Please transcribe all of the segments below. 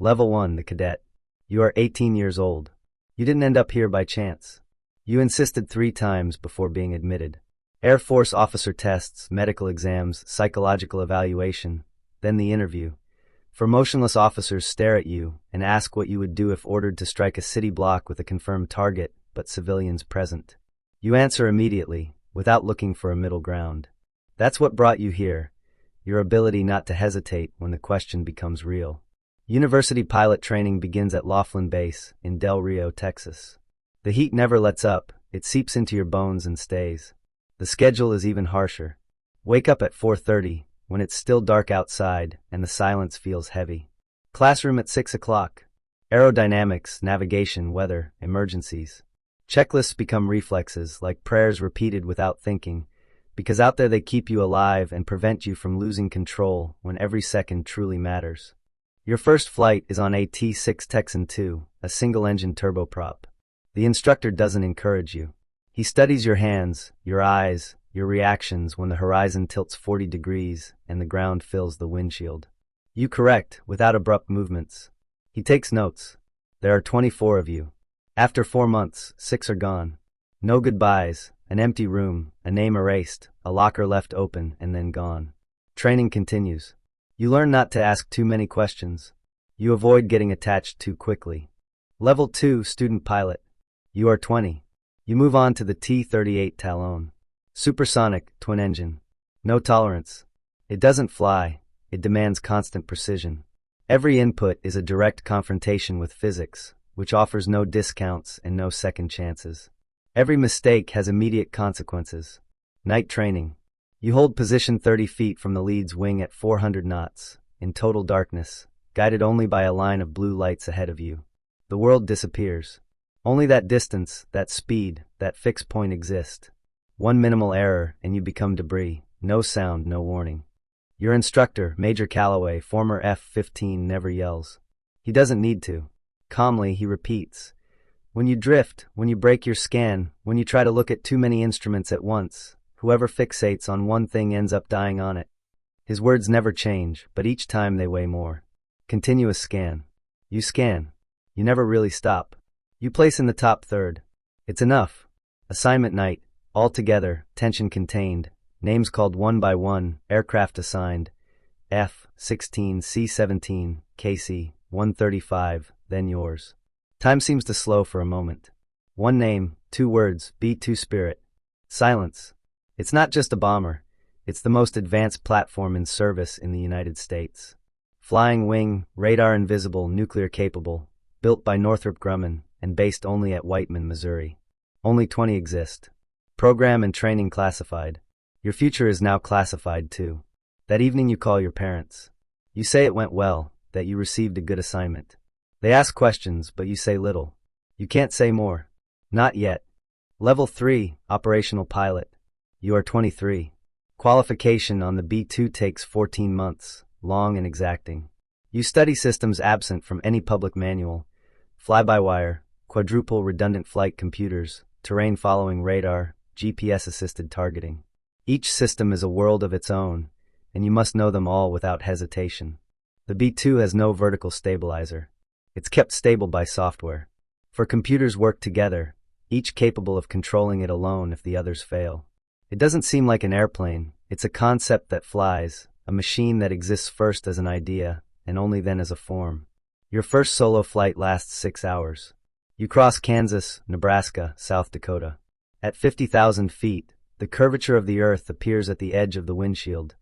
Level 1, the Cadet. You are 18 years old. You didn't end up here by chance. You insisted 3 times before being admitted. Air Force officer tests, medical exams, psychological evaluation, then the interview. For motionless officers stare at you and ask what you would do if ordered to strike a city block with a confirmed target, but civilians present. You answer immediately, without looking for a middle ground. That's what brought you here, your ability not to hesitate when the question becomes real. University pilot training begins at Laughlin Base in Del Rio, Texas. The heat never lets up, it seeps into your bones and stays. The schedule is even harsher. Wake up at 4:30, when it's still dark outside and the silence feels heavy. Classroom at 6 o'clock. Aerodynamics, navigation, weather, emergencies. Checklists become reflexes, like prayers repeated without thinking, because out there they keep you alive and prevent you from losing control when every second truly matters. Your first flight is on a T-6 Texan II, a single-engine turboprop. The instructor doesn't encourage you. He studies your hands, your eyes, your reactions when the horizon tilts 40 degrees and the ground fills the windshield. You correct, without abrupt movements. He takes notes. There are 24 of you. After 4 months, 6 are gone. No goodbyes, an empty room, a name erased, a locker left open and then gone. Training continues. You learn not to ask too many questions. You avoid getting attached too quickly. Level 2, student pilot. You are 20. You move on to the T-38 Talon. Supersonic, twin-engine. No tolerance. It doesn't fly. It demands constant precision. Every input is a direct confrontation with physics, which offers no discounts and no second chances. Every mistake has immediate consequences. Night training. You hold position 30 feet from the lead's wing at 400 knots, in total darkness, guided only by a line of blue lights ahead of you. The world disappears. Only that distance, that speed, that fixed point exist. One minimal error and you become debris. No sound, no warning. Your instructor, Major Calloway, former F-15, never yells. He doesn't need to. Calmly, he repeats. When you drift, when you break your scan, when you try to look at too many instruments at once, whoever fixates on one thing ends up dying on it. His words never change, but each time they weigh more. Continuous scan. You scan. You never really stop. You place in the top third. It's enough. Assignment night. All together, tension contained. Names called one by one, aircraft assigned. F-16, C-17, KC-135, then yours. Time seems to slow for a moment. One name, 2 words, B-2 Spirit. Silence. It's not just a bomber. It's the most advanced platform in service in the United States. Flying wing, radar invisible, nuclear capable, built by Northrop Grumman and based only at Whiteman, Missouri. Only 20 exist. Program and training classified. Your future is now classified too. That evening you call your parents. You say it went well, that you received a good assignment. They ask questions, but you say little. You can't say more. Not yet. Level 3, operational pilot. You are 23. Qualification on the B-2 takes 14 months, long and exacting. You study systems absent from any public manual. Fly-by-wire, quadruple redundant flight computers, terrain following radar, GPS-assisted targeting. Each system is a world of its own, and you must know them all without hesitation. The B-2 has no vertical stabilizer. It's kept stable by software. For computers work together, each capable of controlling it alone if the others fail. It doesn't seem like an airplane. It's a concept that flies, a machine that exists first as an idea, and only then as a form. Your first solo flight lasts 6 hours. You cross Kansas, Nebraska, South Dakota. At 50,000 feet, the curvature of the Earth appears at the edge of the windshield,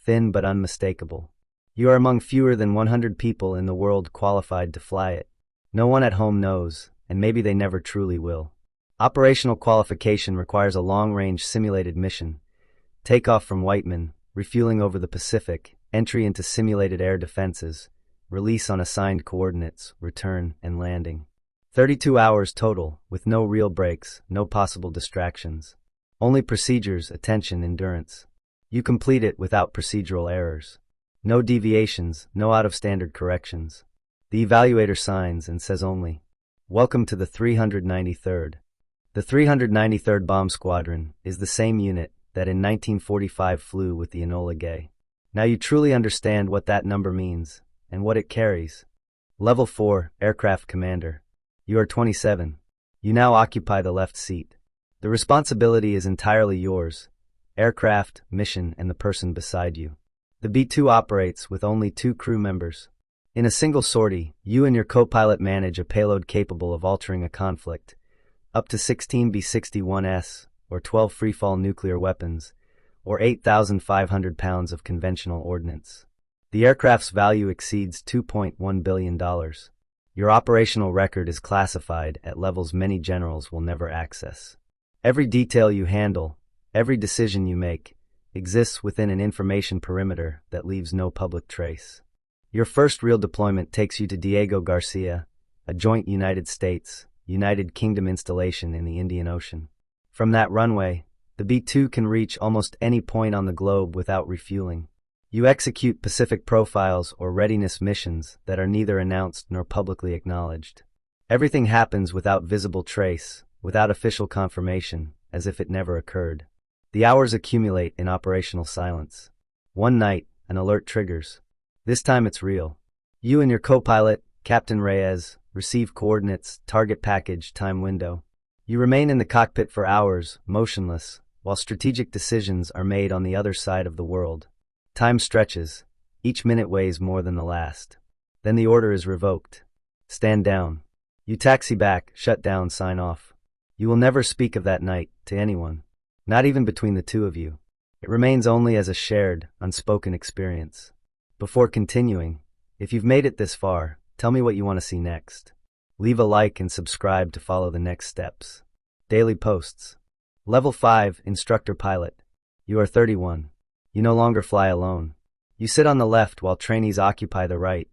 thin but unmistakable. You are among fewer than 100 people in the world qualified to fly it. No one at home knows, and maybe they never truly will. Operational qualification requires a long-range simulated mission. Takeoff from Whiteman, refueling over the Pacific, entry into simulated air defenses, release on assigned coordinates, return, and landing. 32 hours total, with no real breaks, no possible distractions. Only procedures, attention, endurance. You complete it without procedural errors. No deviations, no out-of-standard corrections. The evaluator signs and says only, "Welcome to the 393rd. The 393rd Bomb Squadron is the same unit that in 1945 flew with the Enola Gay. Now you truly understand what that number means, and what it carries. Level 4, Aircraft Commander. You are 27. You now occupy the left seat. The responsibility is entirely yours: aircraft, mission, and the person beside you. The B-2 operates with only 2 crew members. In a single sortie, you and your co-pilot manage a payload capable of altering a conflict, up to 16 B-61s, or 12 freefall nuclear weapons, or 8,500 pounds of conventional ordnance. The aircraft's value exceeds $2.1 billion. Your operational record is classified at levels many generals will never access. Every detail you handle, every decision you make, exists within an information perimeter that leaves no public trace. Your first real deployment takes you to Diego Garcia, a joint United States-United Kingdom installation in the Indian Ocean. From that runway, the B-2 can reach almost any point on the globe without refueling. You execute Pacific profiles or readiness missions that are neither announced nor publicly acknowledged. Everything happens without visible trace, without official confirmation, as if it never occurred. The hours accumulate in operational silence. One night, an alert triggers. This time it's real. You and your co-pilot, Captain Reyes, receive coordinates, target package, time window. You remain in the cockpit for hours, motionless, while strategic decisions are made on the other side of the world. Time stretches. Each minute weighs more than the last. Then the order is revoked. Stand down. You taxi back, shut down, sign off. You will never speak of that night to anyone, not even between the two of you. It remains only as a shared, unspoken experience. Before continuing, if you've made it this far, tell me what you want to see next. Leave a like and subscribe to follow the next steps. Daily posts. Level 5, Instructor Pilot. You are 31. You no longer fly alone. You sit on the left while trainees occupy the right.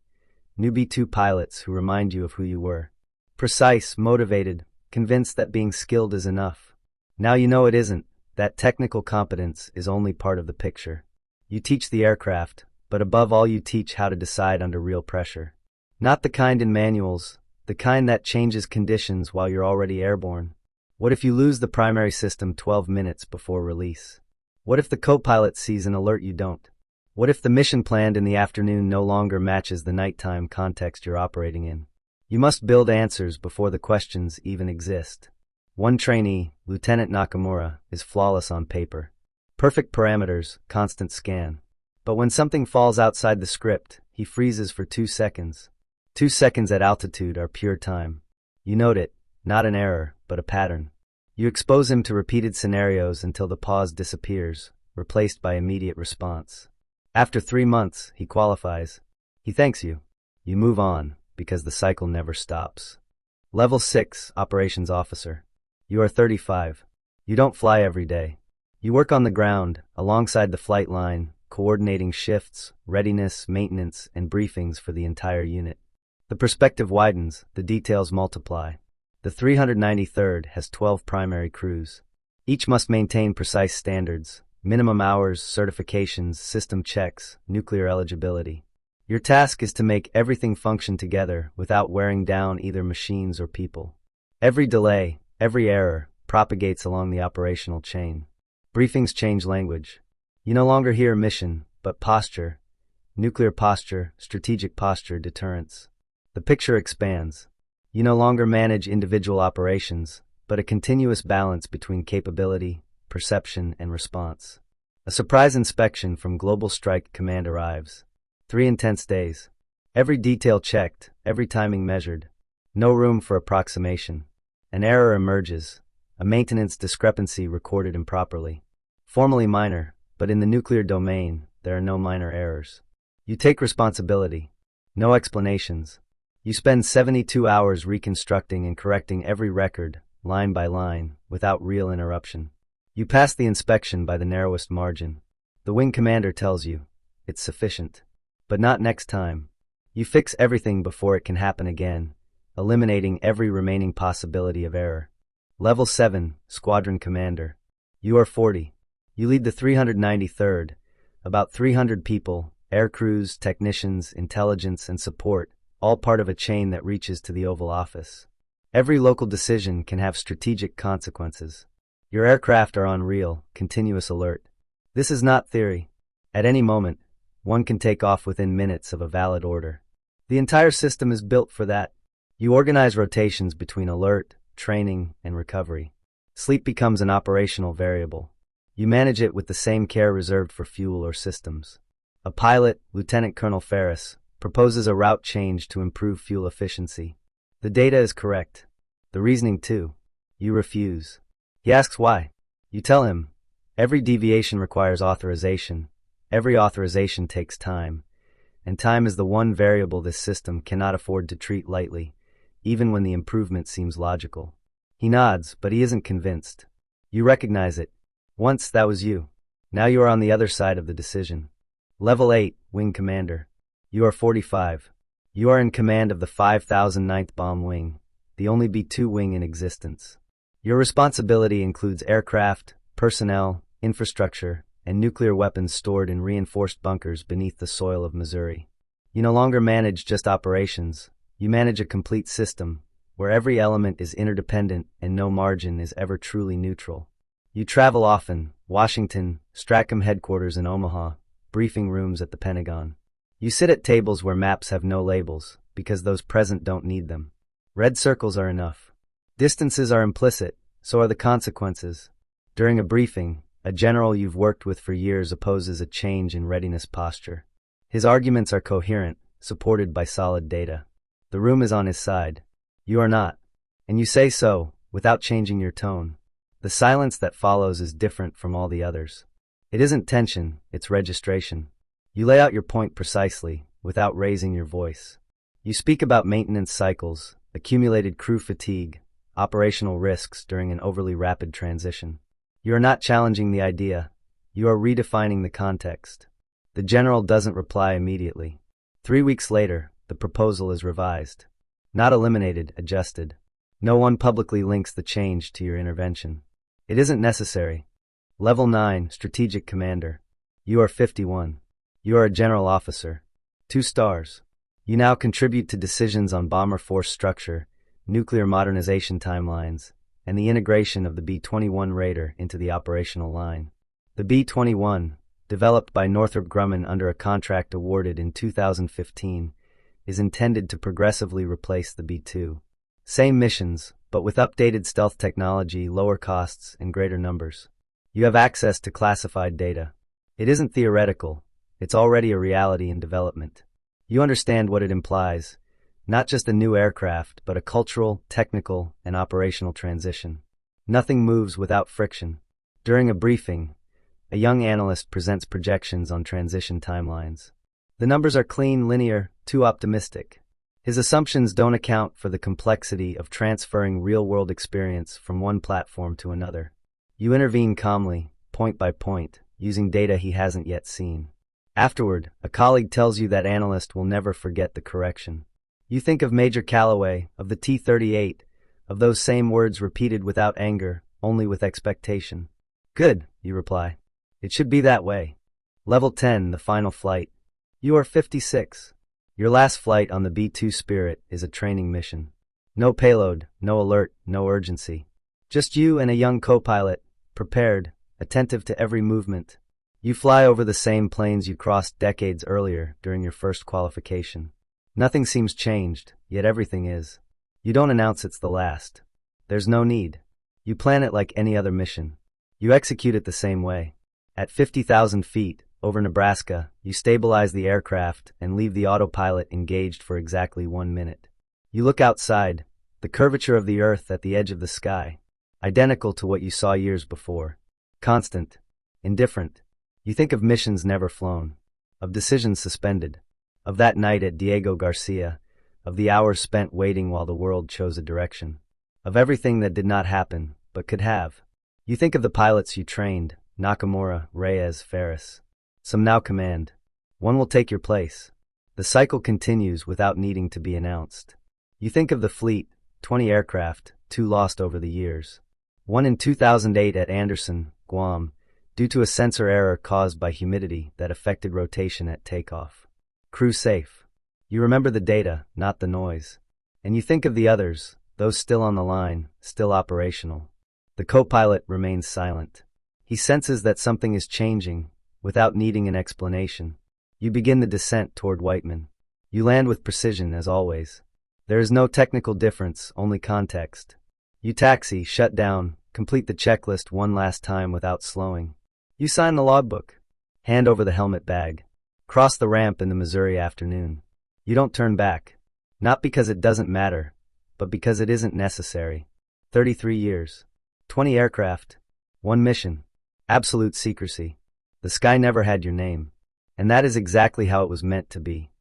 New B-2 pilots who remind you of who you were. Precise, motivated, convinced that being skilled is enough. Now you know it isn't. That technical competence is only part of the picture. You teach the aircraft, but above all you teach how to decide under real pressure. Not the kind in manuals, the kind that changes conditions while you're already airborne. What if you lose the primary system 12 minutes before release? What if the co-pilot sees an alert you don't? What if the mission planned in the afternoon no longer matches the nighttime context you're operating in? You must build answers before the questions even exist. One trainee, Lieutenant Nakamura, is flawless on paper. Perfect parameters, constant scan. But when something falls outside the script, he freezes for 2 seconds. 2 seconds at altitude are pure time. You note it, not an error, but a pattern. You expose him to repeated scenarios until the pause disappears, replaced by immediate response. After 3 months, he qualifies. He thanks you. You move on, because the cycle never stops. Level 6, Operations Officer. You are 35. You don't fly every day. You work on the ground, alongside the flight line, coordinating shifts, readiness, maintenance, and briefings for the entire unit. The perspective widens, the details multiply. The 393rd has 12 primary crews. Each must maintain precise standards, minimum hours, certifications, system checks, nuclear eligibility. Your task is to make everything function together without wearing down either machines or people. Every delay, every error, propagates along the operational chain. Briefings change language. You no longer hear mission, but posture. Nuclear posture, strategic posture, deterrence. The picture expands. You no longer manage individual operations, but a continuous balance between capability, perception, and response. A surprise inspection from Global Strike Command arrives. 3 intense days. Every detail checked, every timing measured. No room for approximation. An error emerges, a maintenance discrepancy recorded improperly. Formally minor, but in the nuclear domain, there are no minor errors. You take responsibility. No explanations. You spend 72 hours reconstructing and correcting every record, line by line, without real interruption. You pass the inspection by the narrowest margin. The wing commander tells you, it's sufficient. But not next time. You fix everything before it can happen again, eliminating every remaining possibility of error. Level 7, Squadron Commander. You are 40. You lead the 393rd, about 300 people, air crews, technicians, intelligence, and support, all part of a chain that reaches to the Oval Office. Every local decision can have strategic consequences. Your aircraft are on real, continuous alert. This is not theory. At any moment, one can take off within minutes of a valid order. The entire system is built for that. You organize rotations between alert, training, and recovery. Sleep becomes an operational variable. You manage it with the same care reserved for fuel or systems. A pilot, Lieutenant Colonel Ferris, proposes a route change to improve fuel efficiency. The data is correct. The reasoning too. You refuse. He asks why. You tell him, every deviation requires authorization. Every authorization takes time. And time is the one variable this system cannot afford to treat lightly, even when the improvement seems logical. He nods, but he isn't convinced. You recognize it. Once that was you. Now you are on the other side of the decision. Level 8, Wing Commander. You are 45. You are in command of the 5009th Bomb Wing, the only B-2 wing in existence. Your responsibility includes aircraft, personnel, infrastructure, and nuclear weapons stored in reinforced bunkers beneath the soil of Missouri. You no longer manage just operations. You manage a complete system, where every element is interdependent and no margin is ever truly neutral. You travel often: Washington, Stratcom headquarters in Omaha, briefing rooms at the Pentagon. You sit at tables where maps have no labels, because those present don't need them. Red circles are enough. Distances are implicit, so are the consequences. During a briefing, a general you've worked with for years opposes a change in readiness posture. His arguments are coherent, supported by solid data. The room is on his side. You are not. And you say so, without changing your tone. The silence that follows is different from all the others. It isn't tension, it's registration. You lay out your point precisely, without raising your voice. You speak about maintenance cycles, accumulated crew fatigue, operational risks during an overly rapid transition. You are not challenging the idea. You are redefining the context. The general doesn't reply immediately. 3 weeks later, the proposal is revised. Not eliminated, adjusted. No one publicly links the change to your intervention. It isn't necessary. Level 9, Strategic Commander. You are 51. You are a general officer. 2 stars. You now contribute to decisions on bomber force structure, nuclear modernization timelines, and the integration of the B-21 Raider into the operational line. The B-21, developed by Northrop Grumman under a contract awarded in 2015, is intended to progressively replace the B-2. Same missions, but with updated stealth technology, lower costs, and greater numbers. You have access to classified data. It isn't theoretical. It's already a reality in development. You understand what it implies. Not just a new aircraft, but a cultural, technical, and operational transition. Nothing moves without friction. During a briefing, a young analyst presents projections on transition timelines. The numbers are clean, linear, too optimistic. His assumptions don't account for the complexity of transferring real-world experience from one platform to another. You intervene calmly, point by point, using data he hasn't yet seen. Afterward, a colleague tells you that analyst will never forget the correction. You think of Major Calloway, of the T-38, of those same words repeated without anger, only with expectation. Good, you reply. It should be that way. Level 10, the final flight. You are 56. Your last flight on the B-2 Spirit is a training mission. No payload, no alert, no urgency. Just you and a young co-pilot, prepared, attentive to every movement. You fly over the same planes you crossed decades earlier during your first qualification. Nothing seems changed, yet everything is. You don't announce it's the last. There's no need. You plan it like any other mission. You execute it the same way. At 50,000 feet, over Nebraska, you stabilize the aircraft and leave the autopilot engaged for exactly 1 minute. You look outside, the curvature of the Earth at the edge of the sky, identical to what you saw years before. Constant. Indifferent. You think of missions never flown, of decisions suspended, of that night at Diego Garcia, of the hours spent waiting while the world chose a direction, of everything that did not happen, but could have. You think of the pilots you trained, Nakamura, Reyes, Ferris. Some now command. One will take your place. The cycle continues without needing to be announced. You think of the fleet, 20 aircraft, 2 lost over the years. One in 2008 at Anderson, Guam, due to a sensor error caused by humidity that affected rotation at takeoff. Crew safe. You remember the data, not the noise. And you think of the others, those still on the line, still operational. The co-pilot remains silent. He senses that something is changing, without needing an explanation. You begin the descent toward Whiteman. You land with precision, as always. There is no technical difference, only context. You taxi, shut down, complete the checklist one last time without slowing. You sign the logbook, hand over the helmet bag, cross the ramp in the Missouri afternoon. You don't turn back, not because it doesn't matter, but because it isn't necessary. 33 years, 20 aircraft, one mission, absolute secrecy. The sky never had your name, and that is exactly how it was meant to be.